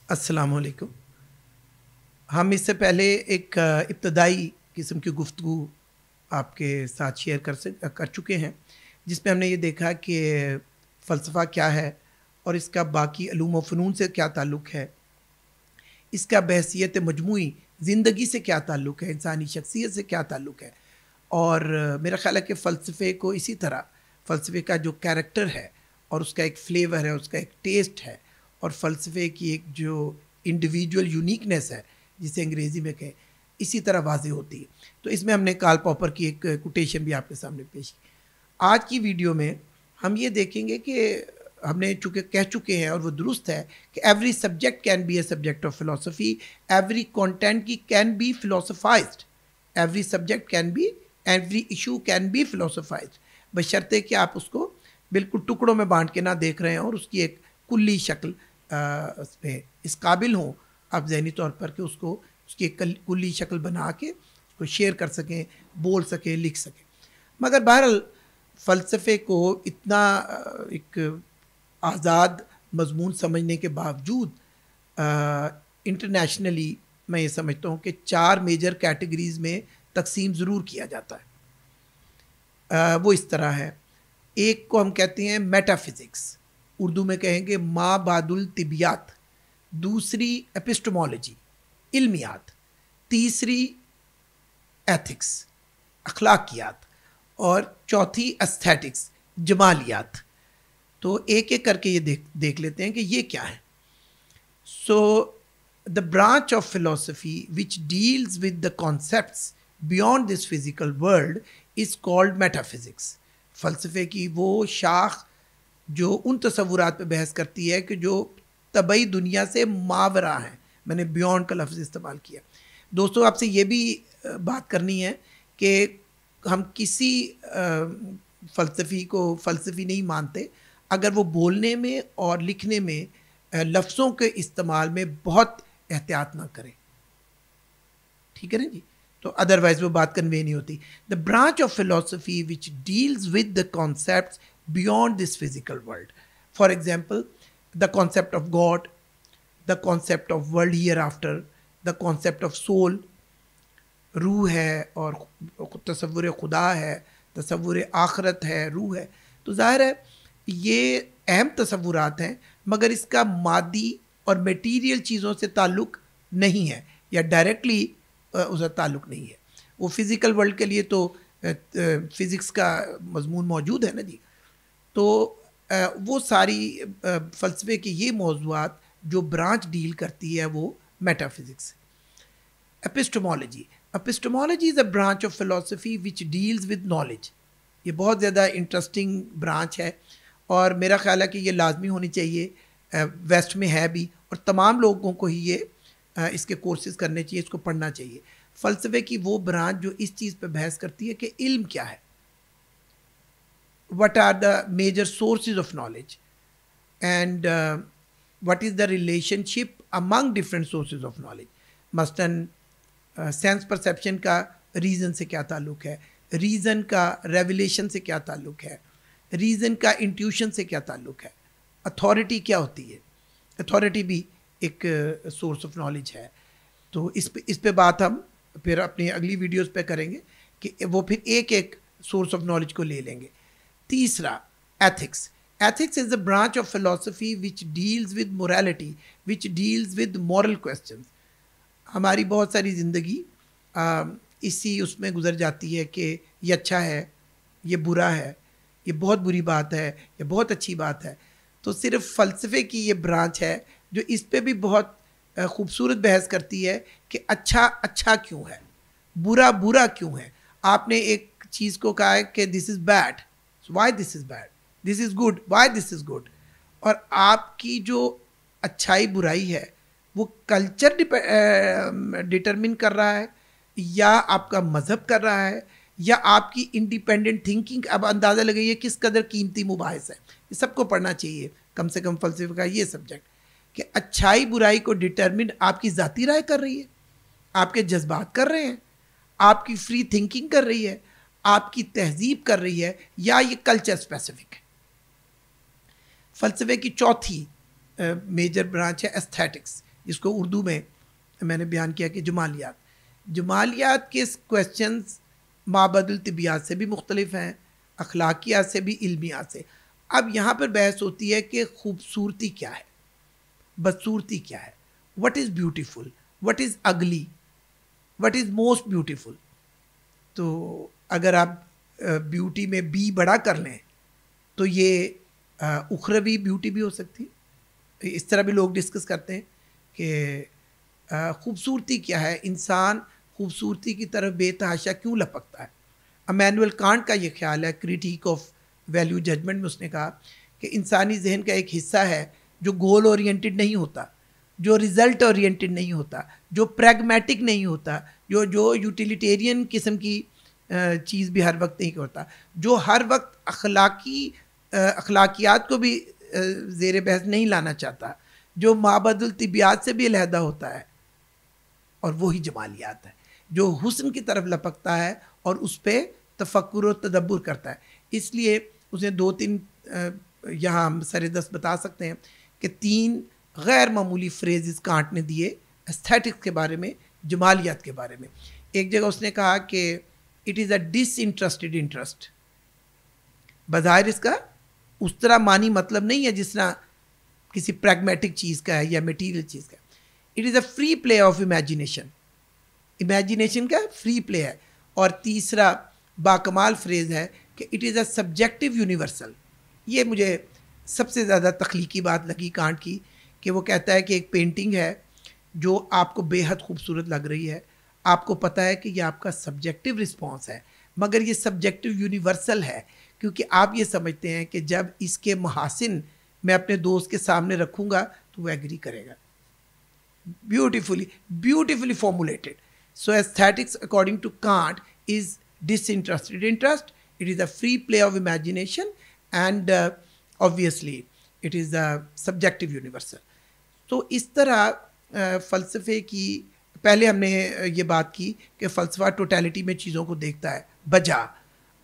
अस्सलाम वालेकुम। हम इससे पहले एक इब्तदाई किस्म की गुफ्तगू आपके साथ शेयर कर चुके हैं, जिसमें हमने ये देखा कि फ़लसफ़ा क्या है और इसका बाकी अलूम व फ़नून से क्या ताल्लुक़ है, इसका बहसियत मजमूई ज़िंदगी से क्या ताल्लुक़ है, इंसानी शख्सियत से क्या ताल्लुक़ है। और मेरा ख़्याल है कि फ़लसफ़े को इसी तरह फ़लसफ़े का जो कैरेक्टर है और उसका एक फ्लेवर है, उसका एक टेस्ट है, और फ़लसफ़े की एक जो इंडिविजुअल यूनिकनेस है जिसे अंग्रेज़ी में कहें, इसी तरह वाज़ेह होती है। तो इसमें हमने कार्ल पॉपर की एक कोटेशन भी आपके सामने पेश की। आज की वीडियो में हम ये देखेंगे कि हमने चूँकि कह चुके हैं और वो दुरुस्त है कि every subject can be a subject of philosophy, every content की can be philosophized, every subject can be, every issue can be philosophized, बशर्ते कि आप उसको बिल्कुल टुकड़ों में बाँट के ना देख रहे हैं और उसकी एक कुल्ली शक्ल उसमें इस काबिल हों आप ज़हनी तौर पर कि उसको उसकी एक कुल्ली शक्ल बना के उसको शेयर कर सकें, बोल सकें, लिख सकें। मगर बहरहाल फ़लसफ़े को इतना एक आज़ाद मज़मून समझने के बावजूद इंटरनेशनली मैं ये समझता हूँ कि 4 मेजर कैटेगरीज़ में तक़सीम ज़रूर किया जाता है। वो इस तरह है। एक को हम कहते हैं मेटाफ़िज़िक्स, उर्दू में कहेंगे मा बादुल तिबियात। दूसरी एपिस्टेमोलॉजी, इल्मियात। तीसरी एथिक्स, अखलाकियात। और चौथी एस्थेटिक्स, जमालियात। तो एक एक करके ये देख लेते हैं कि ये क्या है। So the branch of philosophy which deals with the concepts beyond this physical world is called metaphysics. फ़लसफ़े की वो शाख जो उन तसव्वुरात पे बहस करती है कि जो तबई दुनिया से मावरा हैं। मैंने बियॉन्ड का लफ्ज़ इस्तेमाल किया। दोस्तों, आपसे ये भी बात करनी है कि हम किसी फ़लसफ़ी को फ़लसफ़ी नहीं मानते अगर वो बोलने में और लिखने में लफ्ज़ों के इस्तेमाल में बहुत एहतियात ना करें। ठीक है ना जी? तो अदरवाइज़ वो बात कन्वे नहीं होती। The branch of philosophy which deals with the concepts beyond this physical world. For example, the concept of God, the concept of world hereafter, the concept of soul, रूह है और तसव्वुर खुदा है, तसव्वुर आखरत है, रूह है। तो ज़ाहिर है ये अहम तसव्वुरात हैं, मगर इसका मादी और मटीरियल चीज़ों से ताल्लुक़ नहीं है या डायरेक्टली उसका ताल्लुक़ नहीं है। वो फ़िज़िकल वर्ल्ड के लिए तो फ़िज़िक्स का मज़मून मौजूद है ना जी। तो वो सारी फ़लसफ़े के ये मौज़ूआत जो ब्रांच डील करती है वो metaphysics. Epistemology, epistemology is a branch of philosophy which deals with knowledge. ये बहुत ज़्यादा इंटरेस्टिंग ब्रांच है और मेरा ख़्याल है कि ये लाजमी होनी चाहिए, वेस्ट में है भी, और तमाम लोगों को ही ये इसके कोर्सेज़ करने चाहिए, इसको पढ़ना चाहिए। फ़लसफ़े की वो ब्रांच जो इस चीज़ पर बहस करती है कि इल्म क्या है, what are the major sources of knowledge, and what is the relationship among different sources of knowledge. मसलन सेंस परसेप्शन का रीज़न से क्या ताल्लुक़ है, रीज़न का रेवलेशन से क्या ताल्लुक़ है, रीज़न का इंट्यूशन से क्या ताल्लुक़ है, अथॉरिटी क्या होती है, अथॉरिटी भी एक सोर्स ऑफ नॉलेज है। तो इस पे बात हम फिर अपनी अगली वीडियोस पे करेंगे कि वो फिर एक एक सोर्स ऑफ नॉलेज को ले लेंगे। तीसरा, ethics. Ethics is a branch of philosophy which deals with morality, which deals with moral questions. हमारी बहुत सारी ज़िंदगी इसी उसमें गुजर जाती है कि ये अच्छा है, ये बुरा है, ये बहुत बुरी बात है, ये बहुत अच्छी बात है। तो सिर्फ फ़लसफ़े की ये ब्रांच है जो इस पे भी बहुत ख़ूबसूरत बहस करती है कि अच्छा अच्छा क्यों है, बुरा बुरा क्यों है। आपने एक चीज़ को कहा है कि this is bad, why this is bad, this is good, why this is good। और आपकी जो अच्छाई बुराई है वो कल्चर डिटरमिन कर रहा है या आपका मज़हब कर रहा है या आपकी इंडिपेंडेंट थिंकिंग। अब अंदाज़ा लगाइए किस कदर कीमती मुबाहिस है। ये सबको पढ़ना चाहिए, कम से कम फ़लसफ़े का ये सब्जेक्ट, कि अच्छाई बुराई को डिटरमिन आपकी ज़ाती राय कर रही है, आपके जज्बात कर रहे हैं, आपकी फ्री थिंकिंग कर रही है, आपकी तहजीब कर रही है, या ये कल्चर स्पेसिफिक है। फ़लसफ़े की चौथी मेजर ब्रांच है एस्थेटिक्स। جس کو اردو میں میں نے بیان کیا کہ جمالیات کے کویسچنز مابعد الطبیات سے بھی مختلف ہیں، اخلاقیات سے بھی، علمیات سے. اب یہاں پر بحث ہوتی ہے کہ خوبصورتی کیا ہے، بدصورتی کیا ہے، what is beautiful, what is اگلی، وٹ از موسٹ بیوٹیفل. تو اگر آپ بیوٹی میں بی بڑا کر لیں تو یہ اخروی بیوٹی بھی ہو سکتی ہے. اس طرح بھی لوگ ڈسکس کرتے ہیں کہ خوبصورتی کیا ہے، انسان خوبصورتی کی طرف بے تحاشا کیوں لپکتا ہے. امینوئل کانٹ کا یہ خیال ہے، کریٹیک آف ویلیو ججمنٹ میں اس نے کہا کہ انسانی ذہن کا ایک حصہ ہے جو گول اورینٹڈ نہیں ہوتا، جو رزلٹ اورینٹڈ نہیں ہوتا، جو پریگمیٹک نہیں ہوتا، جو یوٹیلیٹیرین قسم کی چیز بھی ہر وقت نہیں کرتا، جو ہر وقت اخلاقیات کو بھی زیر بحث نہیں لانا چاہتا، جو مابعد الطبیات سے بھی علیحدہ ہوتا ہے. اور وہی جمالیات ہے جو حسن کی طرف لپکتا ہے اور اس پہ تفکر و تدبر کرتا ہے. اس لیے اس نے 2-3 یہاں ہم سر دست بتا سکتے ہیں کہ 3 غیر معمولی فریزز کانٹ نے دیے ایستھیٹکس کے بارے میں، جمالیات کے بارے میں. ایک جگہ اس نے کہا کہ it is a disinterested interest. بظاہر اس کا اس طرح معنی مطلب نہیں ہے جس طرح کسی پریگمیٹک چیز کا ہے یا میٹیریل چیز کا ہے. It is a free play of imagination. Imagination کا فری پلے ہے. اور تیسرا باکمال فریز ہے کہ it is a subjective universal. یہ مجھے سب سے زیادہ تخلیقی بات لگی کانٹ کی کہ وہ کہتا ہے کہ ایک پینٹنگ ہے جو آپ کو بے حد خوبصورت لگ رہی ہے، آپ کو پتہ ہے کہ یہ آپ کا سبجیکٹو رسپانس ہے، مگر یہ سبجیکٹو یونیورسل ہے کیونکہ آپ یہ سمجھتے ہیں کہ جب اس کے محاسن میں اپنے دوست کے سامنے رکھوں گا تو وہ ایگری کرے گا. Beautifully formulated. So aesthetics according to Kant is disinterested interest. It is a free play of imagination and obviously it is a subjective universal. تو اس طرح فلسفے کی پہلے ہم نے یہ بات کی کہ فلسفہ ٹوٹیلٹی میں چیزوں کو دیکھتا ہے بجا.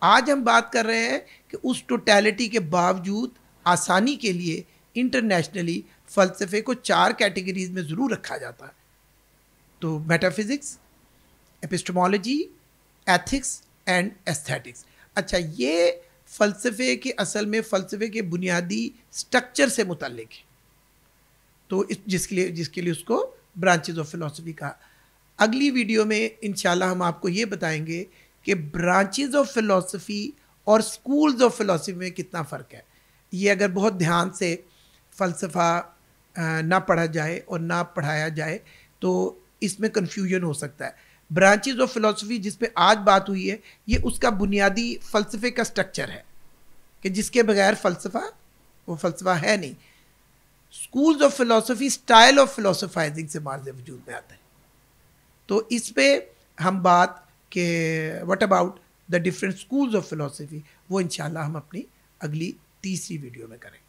آج ہم بات کر رہے ہیں کہ اس ٹوٹیلٹی کے باوجود آسانی کے لیے انٹرنیشنلی فلسفے کو 4 کیٹیگریز میں ضرور رکھا جاتا ہے. تو meta physics, ایپسٹمالوجی، ethics and aesthetics. اچھا، یہ فلسفے کے اصل میں فلسفے کے بنیادی سٹرکچر سے متعلق ہے، تو جس کے لیے اس کو برانچز آف فلسفی کہا. اگلی ویڈیو میں انشاءاللہ ہم آپ کو یہ بتائیں گے کہ برانچز آف فلسفی اور سکولز آف فلسفی میں کتنا فرق ہے. یہ اگر بہت دھیان سے فلسفہ نہ پڑھا جائے اور نہ پڑھایا جائے تو اس میں کنفیوژن ہو سکتا ہے. برانچز آف فلسفی جس پہ آج بات ہوئی ہے یہ اس کا بنیادی فلسفے کا سٹرکچر ہے کہ جس کے بغیر فلسفہ وہ فلسفہ ہے نہیں. سکولز آف فلسفی اسٹائل آف فلسفائزنگ سے مارز وجود میں آتا ہے. تو اس پہ ہم بات کہ what about the different schools of فلسفی وہ انشاءاللہ ہم اپنی اگلی تیسری ویڈیو میں کریں.